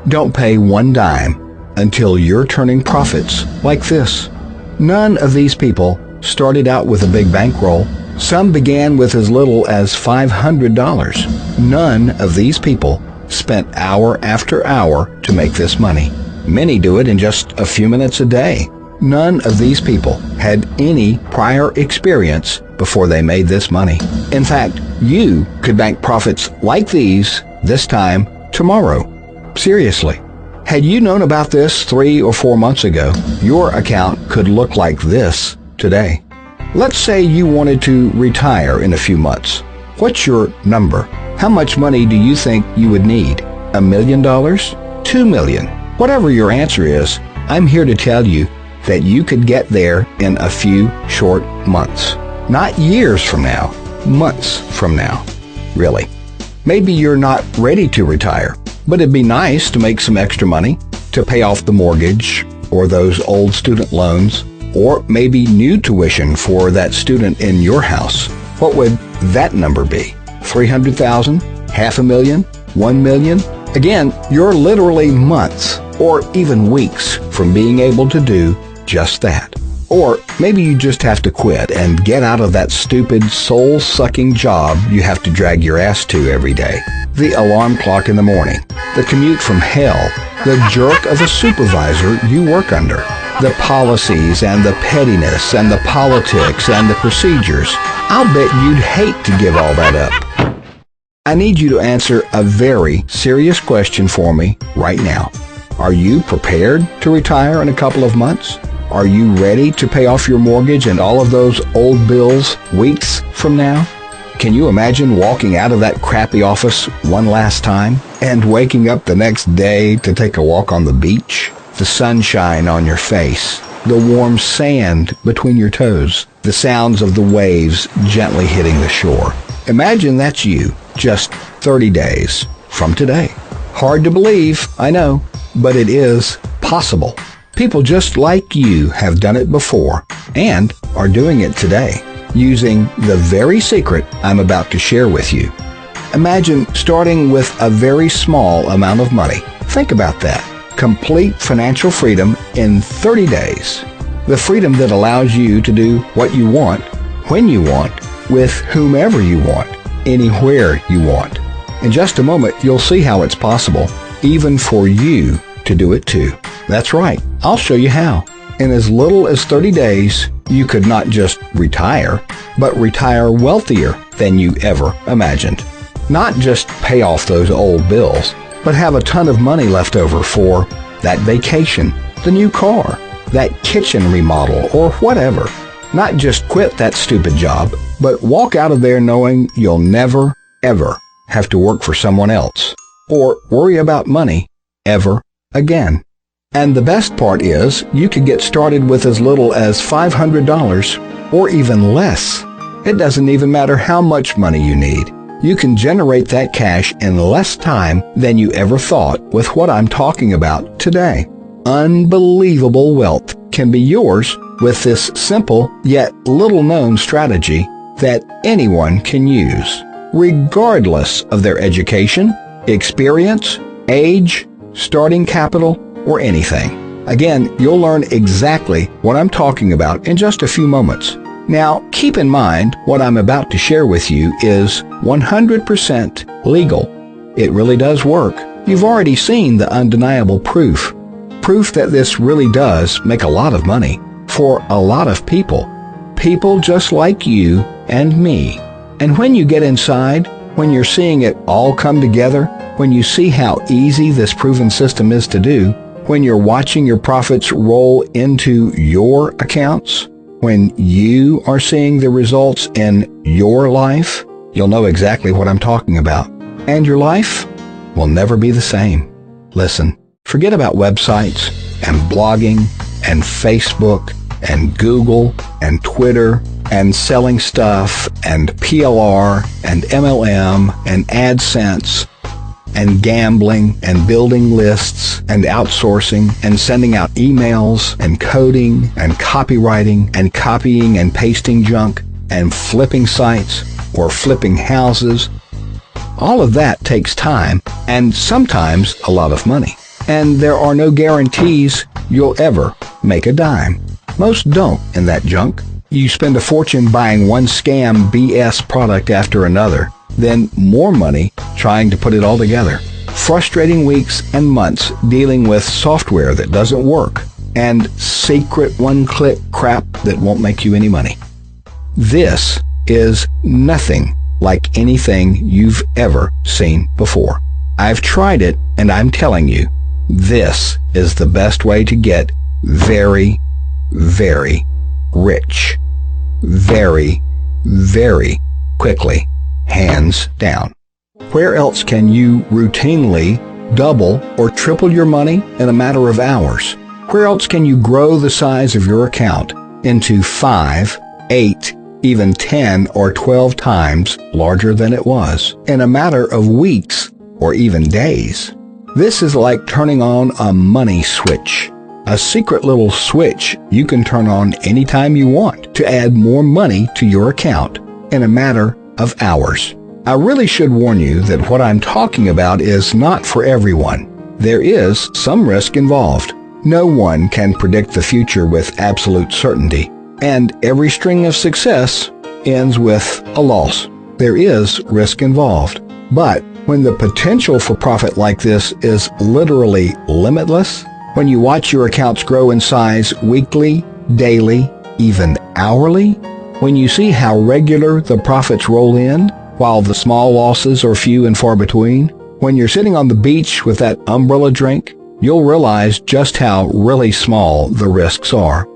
don't pay one dime until you're turning profits like this. None of these people started out with a big bankroll. Some began with as little as $500. None of these people spent hour after hour to make this money. Many do it in just a few minutes a day. None of these people had any prior experience before they made this money. In fact, you could bank profits like these this time tomorrow. Seriously. Had you known about this 3 or 4 months ago, your account could look like this today. Let's say you wanted to retire in a few months. What's your number? How much money do you think you would need? $1 million? $2 million? Whatever your answer is, I'm here to tell you that you could get there in a few short months. Not years from now, months from now. Really. Maybe you're not ready to retire, but it'd be nice to make some extra money to pay off the mortgage or those old student loans, or maybe new tuition for that student in your house. What would that number be? 300,000? $500,000? 1 million? Again, you're literally months or even weeks from being able to do just that. Or maybe you just have to quit and get out of that stupid, soul-sucking job you have to drag your ass to every day. The alarm clock in the morning, the commute from hell, the jerk of a supervisor you work under, the policies and the pettiness and the politics and the procedures. I'll bet you'd hate to give all that up. I need you to answer a very serious question for me right now. Are you prepared to retire in a couple of months? Are you ready to pay off your mortgage and all of those old bills weeks from now? Can you imagine walking out of that crappy office one last time and waking up the next day to take a walk on the beach? The sunshine on your face, the warm sand between your toes, the sounds of the waves gently hitting the shore. Imagine that's you just 30 days from today. Hard to believe, I know, but it is possible. People just like you have done it before and are doing it today, using the very secret I'm about to share with you. Imagine starting with a very small amount of money. Think about that. Complete financial freedom in 30 days. The freedom that allows you to do what you want, when you want, with whomever you want, anywhere you want. In just a moment, you'll see how it's possible, even for you to do it too. That's right. I'll show you how. In as little as 30 days, you could not just retire, but retire wealthier than you ever imagined. Not just pay off those old bills, but have a ton of money left over for that vacation, the new car, that kitchen remodel, or whatever. Not just quit that stupid job, but walk out of there knowing you'll never, ever have to work for someone else or worry about money ever again. And the best part is, you could get started with as little as $500 or even less. It doesn't even matter how much money you need. You can generate that cash in less time than you ever thought with what I'm talking about today. Unbelievable wealth can be yours with this simple yet little-known strategy that anyone can use, regardless of their education, experience, age, starting capital, or anything. Again, you'll learn exactly what I'm talking about in just a few moments. Now, keep in mind what I'm about to share with you is 100% legal. It really does work. You've already seen the undeniable proof. Proof that this really does make a lot of money for a lot of people. People just like you and me. And when you get inside, when you're seeing it all come together, when you see how easy this proven system is to do, when you're watching your profits roll into your accounts, when you are seeing the results in your life, you'll know exactly what I'm talking about. And your life will never be the same. Listen, forget about websites and blogging and Facebook and Google and Twitter and selling stuff and PLR and MLM and AdSense and gambling and building lists and outsourcing and sending out emails and coding and copywriting and copying and pasting junk and flipping sites or flipping houses. All of that takes time and sometimes a lot of money. and there are no guarantees you'll ever make a dime. Most don't in that junk. You spend a fortune buying one scam BS product after another, then more money trying to put it all together. Frustrating weeks and months dealing with software that doesn't work, and secret one-click crap that won't make you any money. This is nothing like anything you've ever seen before. I've tried it, and I'm telling you, this is the best way to get very, very rich. Very, very quickly. Hands down. Where else can you routinely double or triple your money in a matter of hours? Where else can you grow the size of your account into 5, 8, even 10 or 12 times larger than it was in a matter of weeks or even days? This is like turning on a money switch. A secret little switch you can turn on anytime you want to add more money to your account in a matter of hours. I really should warn you that what I'm talking about is not for everyone. There is some risk involved. No one can predict the future with absolute certainty, and every string of success ends with a loss. There is risk involved. But when the potential for profit like this is literally limitless, when you watch your accounts grow in size weekly, daily, even hourly, when you see how regular the profits roll in, while the small losses are few and far between, when you're sitting on the beach with that umbrella drink, you'll realize just how really small the risks are.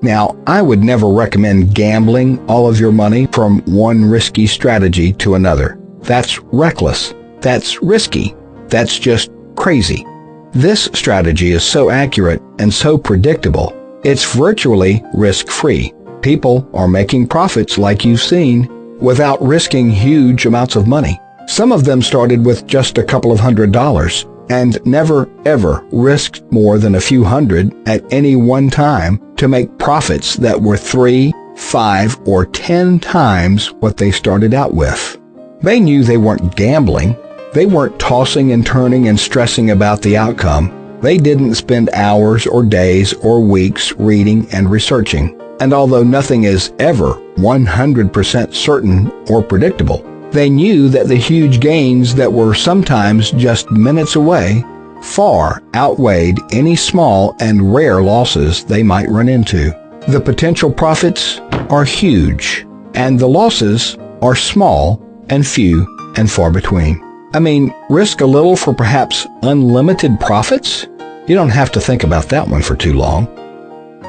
Now, I would never recommend gambling all of your money from one risky strategy to another. That's reckless. That's risky. That's just crazy. This strategy is so accurate and so predictable, it's virtually risk-free. People are making profits like you've seen without risking huge amounts of money. Some of them started with just a couple of $100 and never ever risked more than a few hundred at any one time to make profits that were 3, 5, or 10 times what they started out with. They knew they weren't gambling. They weren't tossing and turning and stressing about the outcome. They didn't spend hours or days or weeks reading and researching. And although nothing is ever 100% certain or predictable, they knew that the huge gains that were sometimes just minutes away far outweighed any small and rare losses they might run into. The potential profits are huge, and the losses are small and few and far between. I mean, risk a little for perhaps unlimited profits? You don't have to think about that one for too long.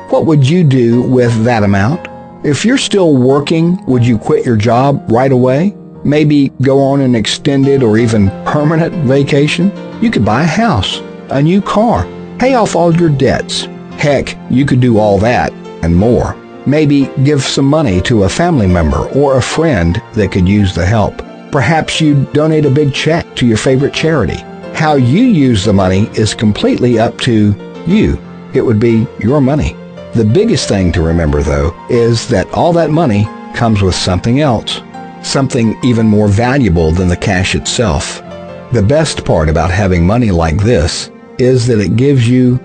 What would you do with that amount? If you're still working, would you quit your job right away? Maybe go on an extended or even permanent vacation? You could buy a house, a new car, pay off all your debts. Heck, you could do all that and more. Maybe give some money to a family member or a friend that could use the help. Perhaps you donate a big check to your favorite charity. How you use the money is completely up to you. It would be your money. The biggest thing to remember, though, is that all that money comes with something else, something even more valuable than the cash itself. The best part about having money like this is that it gives you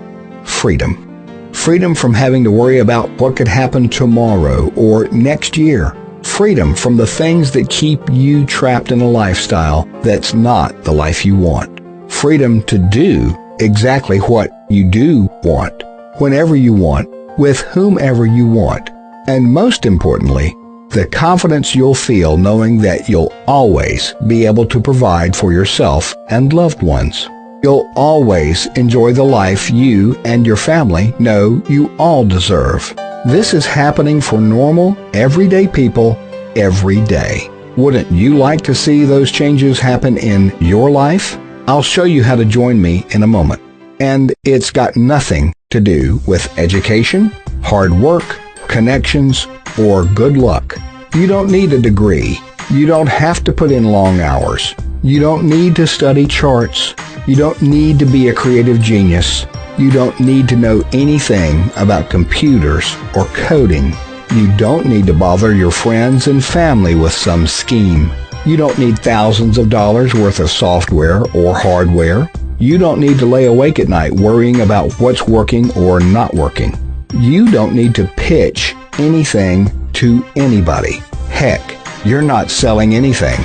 freedom. Freedom from having to worry about what could happen tomorrow or next year. Freedom from the things that keep you trapped in a lifestyle that's not the life you want. Freedom to do exactly what you do want, whenever you want, with whomever you want. And most importantly, the confidence you'll feel knowing that you'll always be able to provide for yourself and loved ones. You'll always enjoy the life you and your family know you all deserve. This is happening for normal, everyday people every day. Wouldn't you like to see those changes happen in your life? I'll show you how to join me in a moment. And it's got nothing to do with education, hard work, connections, or good luck. You don't need a degree. You don't have to put in long hours. You don't need to study charts. You don't need to be a creative genius. You don't need to know anything about computers or coding. You don't need to bother your friends and family with some scheme. You don't need thousands of dollars worth of software or hardware. You don't need to lay awake at night worrying about what's working or not working. You don't need to pitch anything to anybody. Heck, you're not selling anything,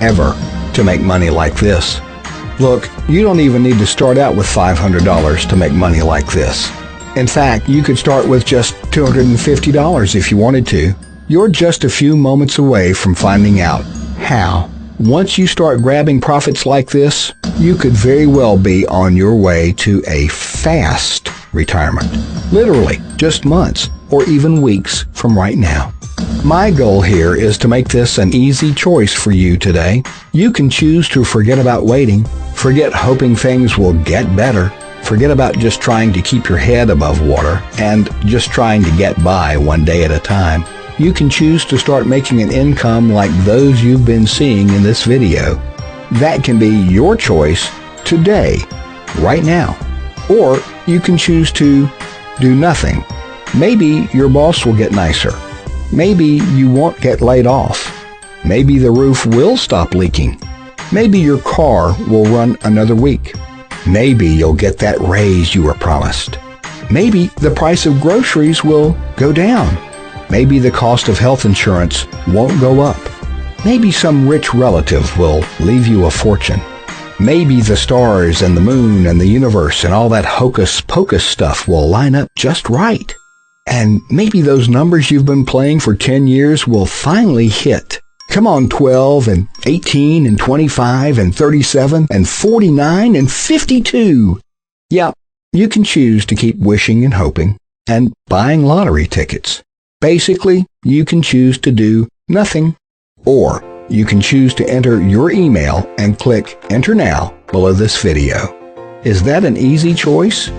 ever, to make money like this. Look, you don't even need to start out with $500 to make money like this. In fact, you could start with just $250 if you wanted to. You're just a few moments away from finding out how. Once you start grabbing profits like this, you could very well be on your way to a fast retirement. Literally, just months or even weeks from right now. My goal here is to make this an easy choice for you today. You can choose to forget about waiting, forget hoping things will get better, forget about just trying to keep your head above water and just trying to get by one day at a time. You can choose to start making an income like those you've been seeing in this video. That can be your choice today, right now. Or you can choose to do nothing. Maybe your boss will get nicer. Maybe you won't get laid off. Maybe the roof will stop leaking. Maybe your car will run another week. Maybe you'll get that raise you were promised. Maybe the price of groceries will go down. Maybe the cost of health insurance won't go up. Maybe some rich relative will leave you a fortune. Maybe the stars and the moon and the universe and all that hocus pocus stuff will line up just right. And maybe those numbers you've been playing for 10 years will finally hit. Come on, 12 and 18 and 25 and 37 and 49 and 52. Yeah, you can choose to keep wishing and hoping and buying lottery tickets. Basically, you can choose to do nothing, or you can choose to enter your email and click Enter Now below this video. Is that an easy choice?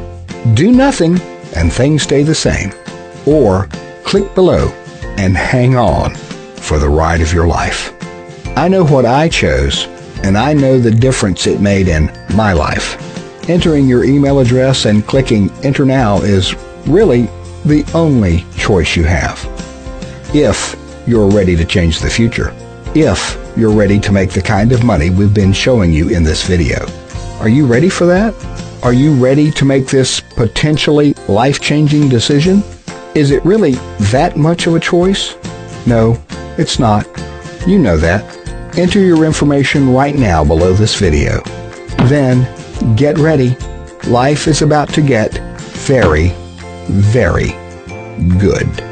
Do nothing and things stay the same. Or click below and hang on for the ride of your life. I know what I chose, and I know the difference it made in my life. Entering your email address and clicking Enter Now is really the only choice you have. If you're ready to change the future. If you're ready to make the kind of money we've been showing you in this video. Are you ready for that? Are you ready to make this potentially life-changing decision? Is it really that much of a choice? No, it's not. You know that. Enter your information right now below this video. Then, get ready. Life is about to get very, very good.